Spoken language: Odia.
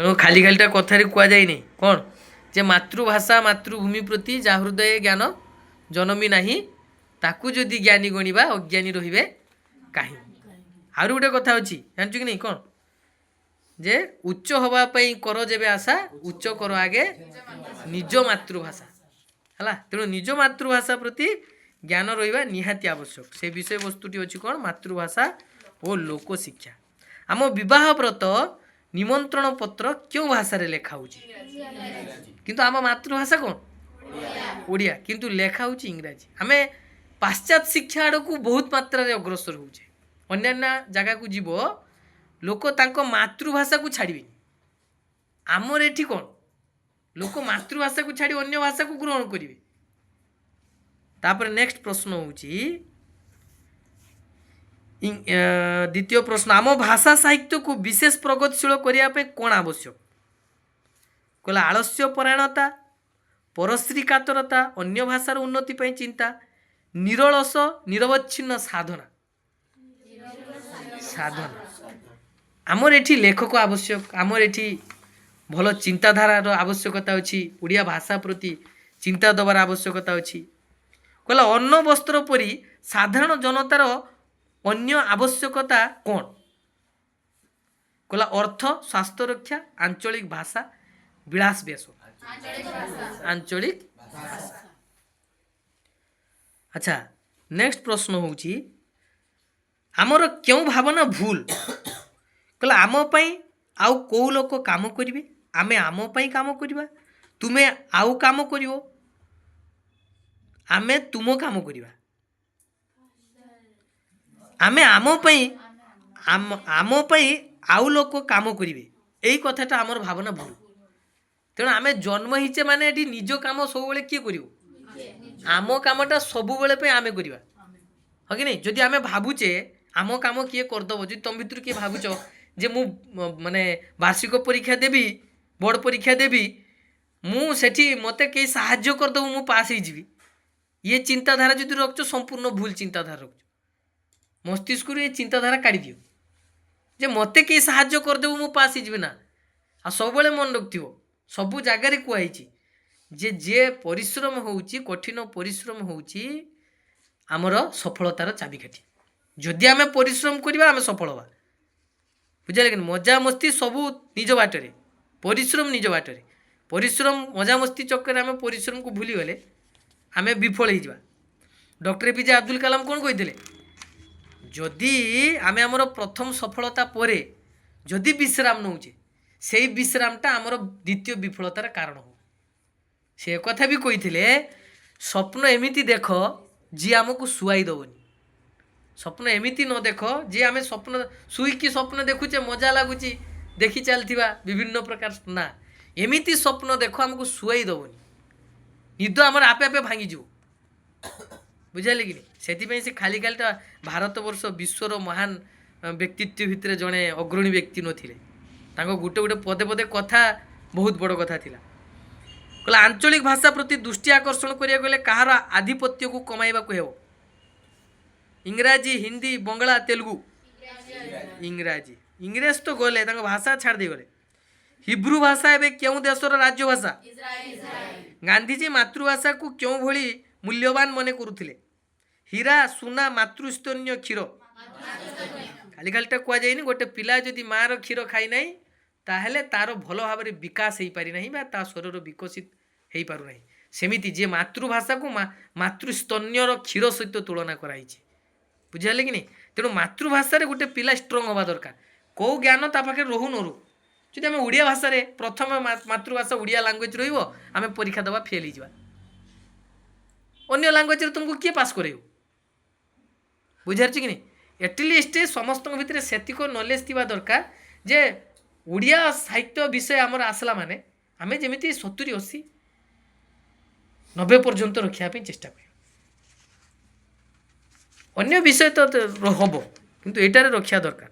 ତେଣୁ ଖାଲି ଖାଲିଟା କଥାରେ କୁହାଯାଇନି କ'ଣ ଯେ ମାତୃଭାଷା ମାତୃଭୂମି ପ୍ରତି ଯାହା ହୃଦୟ ଜ୍ଞାନ ଜନମି ନାହିଁ ତାକୁ ଯଦି ଜ୍ଞାନୀ ଗଣିବା ଅଜ୍ଞାନୀ ରହିବେ କାହିଁ। ଆହୁରି ଗୋଟେ କଥା ଅଛି ଜାଣିଛୁ କି ନାହିଁ କ'ଣ ଯେ ଉଚ୍ଚ ହେବା ପାଇଁ କର ଯେବେ ଆଶା ଉଚ୍ଚ କର ଆଗେ ନିଜ ମାତୃଭାଷା ହେଲା। ତେଣୁ ନିଜ ମାତୃଭାଷା ପ୍ରତି ଜ୍ଞାନ ରହିବା ନିହାତି ଆବଶ୍ୟକ। ସେ ବିଷୟବସ୍ତୁଟି ଅଛି କ'ଣ ମାତୃଭାଷା ଓ ଲୋକଶିକ୍ଷା। ଆମ ବିବାହ ବ୍ରତ ନିମନ୍ତ୍ରଣ ପତ୍ର କେଉଁ ଭାଷାରେ ଲେଖା ହେଉଛି କିନ୍ତୁ ଆମ ମାତୃଭାଷା କ'ଣ ଓଡ଼ିଆ କିନ୍ତୁ ଲେଖା ହେଉଛି ଇଂରାଜୀ। ଆମେ ପାଶ୍ଚାତ୍ୟ ଶିକ୍ଷା ଆଡ଼କୁ ବହୁତ ମାତ୍ରାରେ ଅଗ୍ରସର ହେଉଛେ। ଅନ୍ୟାନ୍ୟ ଜାଗାକୁ ଯିବ ଲୋକ ତାଙ୍କ ମାତୃଭାଷାକୁ ଛାଡ଼ିବେନି। ଆମର ଏଠି କ'ଣ ଲୋକ ମାତୃଭାଷାକୁ ଛାଡ଼ି ଅନ୍ୟ ଭାଷାକୁ ଗ୍ରହଣ କରିବେ। ତାପରେ ନେକ୍ସଟ ପ୍ରଶ୍ନ ହେଉଛି ଦ୍ୱିତୀୟ ପ୍ରଶ୍ନ ଆମ ଭାଷା ସାହିତ୍ୟକୁ ବିଶେଷ ପ୍ରଗତିଶୀଳ କରିବା ପାଇଁ କ'ଣ ଆବଶ୍ୟକ? କହିଲା ଆଳସ୍ୟ ପରାୟଣତା, ପରଶ୍ରୀ କାତରତା, ଅନ୍ୟ ଭାଷାର ଉନ୍ନତି ପାଇଁ ଚିନ୍ତା, ନିରଳସ ନିରବଚ୍ଛିନ୍ନ ସାଧନା। ସାଧନା ଆମର ଏଠି ଲେଖକ ଆବଶ୍ୟକ। ଆମର ଏଠି ଭଲ ଚିନ୍ତାଧାରାର ଆବଶ୍ୟକତା ଅଛି। ଓଡ଼ିଆ ଭାଷା ପ୍ରତି ଚିନ୍ତା ଦେବାର ଆବଶ୍ୟକତା ଅଛି। କହିଲା ଅନ୍ନ ବସ୍ତ୍ର ପରି ସାଧାରଣ ଜନତାର ଅନ୍ୟ ଆବଶ୍ୟକତା କ'ଣ? କହିଲା ଅର୍ଥ, ସ୍ୱାସ୍ଥ୍ୟ ରକ୍ଷା, ଆଞ୍ଚଳିକ ଭାଷା, ବିଳାସ ବେଶ। ଆଞ୍ଚଳିକ ଭାଷା। ଆଚ୍ଛା ନେକ୍ସଟ ପ୍ରଶ୍ନ ହେଉଛି ଆମର କେଉଁ ଭାବନା ଭୁଲ? କହିଲା ଆମ ପାଇଁ ଆଉ କେଉଁ ଲୋକ କାମ କରିବେ, ଆମେ ଆମ ପାଇଁ କାମ କରିବା, ତୁମେ ଆଉ କାମ କରିବ, ଆମେ ତୁମ କାମ କରିବା, ଆମେ ଆମ ପାଇଁ ଆମ ପାଇଁ ଆଉ ଲୋକ କାମ କରିବେ। ଏଇ କଥାଟା ଆମର ଭାବନା ଭୁଲ। ତେଣୁ ଆମେ ଜନ୍ମ ହେଇଛେ ମାନେ ଏଠି ନିଜ କାମ ସବୁବେଳେ କିଏ କରିବ? ଆମ କାମଟା ସବୁବେଳେ ପାଇଁ ଆମେ କରିବା ହଁ କି ନାହିଁ? ଯଦି ଆମେ ଭାବୁଛେ ଆମ କାମ କିଏ କରିଦେବ, ଯଦି ତମ ଭିତରୁ କିଏ ଭାବୁଛ ଯେ ମୁଁ ମାନେ ବାର୍ଷିକ ପରୀକ୍ଷା ଦେବି, ବୋର୍ଡ଼ ପରୀକ୍ଷା ଦେବି, ମୁଁ ସେଠି ମୋତେ କେହି ସାହାଯ୍ୟ କରିଦେବ ମୁଁ ପାସ୍ ହେଇଯିବି, ଇଏ ଚିନ୍ତାଧାରା ଯଦି ରଖୁଛ ସମ୍ପୂର୍ଣ୍ଣ ଭୁଲ ଚିନ୍ତାଧାରା ରଖୁଛ। ମସ୍ତିଷ୍କରୁ ଏ ଚିନ୍ତାଧାରା କାଢ଼ିଦିଅ ଯେ ମୋତେ କେହି ସାହାଯ୍ୟ କରିଦେବ ମୁଁ ପାସ୍ ହେଇଯିବି ନା। ଆଉ ସବୁବେଳେ ମନେ ରଖିଥିବ ସବୁ ଜାଗାରେ କୁହାହେଇଛି ଯେ ଯିଏ ପରିଶ୍ରମ ହେଉଛି, କଠିନ ପରିଶ୍ରମ ହେଉଛି ଆମର ସଫଳତାର ଚାବିକାଠି। ଯଦି ଆମେ ପରିଶ୍ରମ କରିବା ଆମେ ସଫଳ ହେବା। ବୁଝିଲେ କି? ମଜାମସ୍ତି ସବୁ ନିଜ ବାଟରେ, ପରିଶ୍ରମ ନିଜ ବାଟରେ। ପରିଶ୍ରମ ମଜାମସ୍ତି ଚକ୍କରରେ ଆମେ ପରିଶ୍ରମକୁ ଭୁଲିଗଲେ ଆମେ ବିଫଳ ହେଇଯିବା। ଡକ୍ଟର APJ ଅବଦୁଲ କାଲାମ କ'ଣ କହିଥିଲେ? ଯଦି ଆମେ ଆମର ପ୍ରଥମ ସଫଳତା ପରେ ଯଦି ବିଶ୍ରାମ ନେଉଛେ ସେଇ ବିଶ୍ରାମଟା ଆମର ଦ୍ୱିତୀୟ ବିଫଳତାର କାରଣ ହେବ। ସେ କଥା ବି କହିଥିଲେ ସ୍ୱପ୍ନ ଏମିତି ଦେଖ ଯିଏ ଆମକୁ ଶୁଆଇ ଦେବନି। ସ୍ୱପ୍ନ ଏମିତି ନ ଦେଖ ଯେ ଆମେ ସ୍ୱପ୍ନ ଶୋଇକି ସ୍ୱପ୍ନ ଦେଖୁଛେ ମଜା ଲାଗୁଛି ଦେଖି ଚାଲିଥିବା ବିଭିନ୍ନ ପ୍ରକାର, ନା ଏମିତି ସ୍ୱପ୍ନ ଦେଖ ଆମକୁ ଶୁଆଇ ଦେବନି, ନିଦ ଆମର ଆପେ ଆପେ ଭାଙ୍ଗିଯିବ। ବୁଝିଲେ କି? ସେଥିପାଇଁ ସେ ଖାଲି ଖାଲିଟା ଭାରତବର୍ଷ ବିଶ୍ୱର ମହାନ ବ୍ୟକ୍ତିତ୍ୱ ଭିତରେ ଜଣେ ଅଗ୍ରଣୀ ବ୍ୟକ୍ତି ନଥିଲେ। ତାଙ୍କ ଗୋଟେ ଗୋଟେ ପଦେ ପଦେ କଥା ବହୁତ ବଡ଼ କଥା ଥିଲା। କହିଲା ଆଞ୍ଚଳିକ ଭାଷା ପ୍ରତି ଦୃଷ୍ଟି ଆକର୍ଷଣ କରିବାକୁ ହେଲେ କାହାର ଆଧିପତ୍ୟକୁ କମାଇବାକୁ ହେବ? ଇଂରାଜୀ, ହିନ୍ଦୀ, ବଙ୍ଗଳା, ତେଲୁଗୁ? ଇଂରାଜୀ। ଇଂରେଜ ତ ଗଲେ, ତାଙ୍କ ଭାଷା ଛାଡ଼ି ଦେଇଗଲେ। ହିବ୍ରୁ ଭାଷା ଏବେ କେଉଁ ଦେଶର ରାଜ୍ୟ ଭାଷା? ଗାନ୍ଧିଜୀ ମାତୃଭାଷାକୁ କେଉଁଭଳି ମୂଲ୍ୟବାନ ମନେ କରୁଥିଲେ? ହୀରା, ସୁନା, ମାତୃସ୍ତନ୍ୟ କ୍ଷୀର? ଖାଲି ଖାଲିଟା କୁହାଯାଇନି ଗୋଟେ ପିଲା ଯଦି ମାଆର କ୍ଷୀର ଖାଇ ନାହିଁ ତାହେଲେ ତାର ଭଲ ଭାବରେ ବିକାଶ ହେଇପାରି ନାହିଁ ବା ତା ଶରୀର ବିକଶିତ ହେଇପାରୁନାହିଁ। ସେମିତି ଯିଏ ମାତୃଭାଷାକୁ ମାତୃସ୍ତନ୍ୟର କ୍ଷୀର ସହିତ ତୁଳନା କରାଯାଇଛି। ବୁଝିଲେ କି ନାହିଁ? ତେଣୁ ମାତୃଭାଷାରେ ଗୋଟେ ପିଲା ଷ୍ଟ୍ରଙ୍ଗ ହେବା ଦରକାର। କେଉଁ ଜ୍ଞାନ ତା ପାଖରେ ରହୁ ନ ରହୁ, ଯଦି ଆମେ ଓଡ଼ିଆ ଭାଷାରେ ପ୍ରଥମ ମାତୃଭାଷା ଓଡ଼ିଆ ଲାଙ୍ଗୁଏଜ୍ ରହିବ ଆମେ ପରୀକ୍ଷା ଦେବା ଫେଲ୍ ହେଇଯିବା। ଅନ୍ୟ ଲାଙ୍ଗୁଏଜ୍ରେ ତୁମକୁ କିଏ ପାସ୍ କରେଇବ? ବୁଝିପାରୁଛି କି ନାହିଁ? ଏଟଲିଷ୍ଟ ସମସ୍ତଙ୍କ ଭିତରେ ସେତିକ ନଲେଜ ଥିବା ଦରକାର ଯେ ଓଡ଼ିଆ ସାହିତ୍ୟ ବିଷୟ ଆମର ଆସିଲା ମାନେ ଆମେ ଯେମିତି 70, 80, 90 ପର୍ଯ୍ୟନ୍ତ ରଖିବା ପାଇଁ ଚେଷ୍ଟା କରିବା। ଅନ୍ୟ ବିଷୟ ତ ହବ କିନ୍ତୁ ଏଇଟାରେ ରଖିବା ଦରକାର।